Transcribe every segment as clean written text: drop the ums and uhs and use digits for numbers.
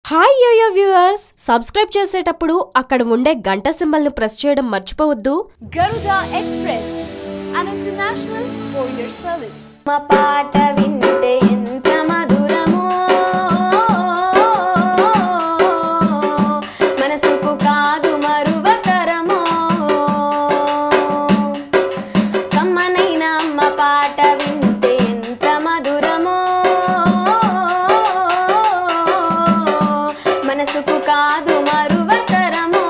Hi yo-yo viewers, subscribe చేసేటప్పుడు అక్కడ ఉండే గంట సింబల్ ను ప్రెస్ చేయడం మర్చిపోవద్దు. Garuda Express, an international courier service. మా పాట వింటే ఎంత మధురమో, మనసుకు కాదు మరువతరమో. కమ్మనైన అమ్మ పాట వింటే ఎంత మధురమో, మనసుకు కాదు మరువతరమో.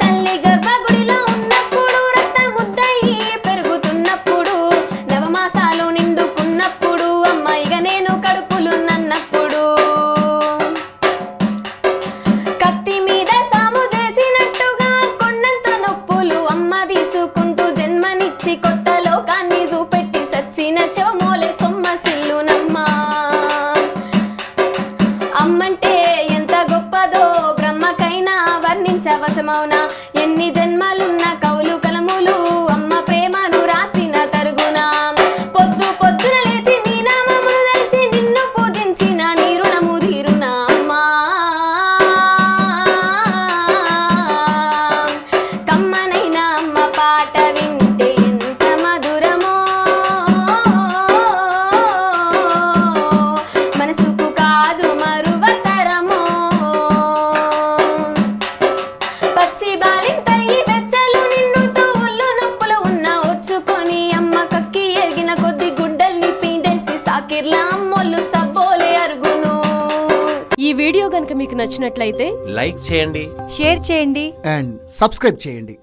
తల్లి గర్భగుడిలో ఉన్నప్పుడు, రక్త ముద్దయి పెరుగుతున్నప్పుడు, నవమాసాలు నిండుకున్నప్పుడు, అమ్మాయిగా నేను కడుపులున్నప్పుడు, కత్తి మీద సాము చేసినట్టుగా కొండంత నొప్పులు అమ్మ తీసుకుంటూ జన్మనిచ్చి కొత్త లోకాన్ని చూపెట్టి సచ్చిన శవమోలే సొమ్మసిల్లునమ్మా. అమ్మంటే ఎంత గొప్పదో బ్రహ్మకైనా వర్ణించవసమౌనా. ఎన్ని జన్మలున్న కౌలు కలములు అమ్మ ప్రేమను రాసిన తరుగునా. పొద్దు పొద్దున లేచి నీ నామమును తెలిసి నిన్ను పూజించిన నీ రుణము తీరునా అమ్మా. కమ్మనైన అమ్మ పాట వింటే ఎంత మధురమో, మనసుకు కాదు మరువతరమో. పచ్చి బాలింతయి వెచ్చలు నిన్నుతూ ఒళ్ళు నొప్పులు ఉన్న వచ్చుకొని అమ్మ కక్కి ఎగిన కొద్ది గుడ్డల్ని పిండేసి సాకిర్లా అమ్మోళ్ళు సబ్బోలే అరుగును. ఈ వీడియో గనుక మీకు నచ్చినట్లయితే లైక్ చేయండి, షేర్ చేయండి అండ్ సబ్స్క్రైబ్ చేయండి.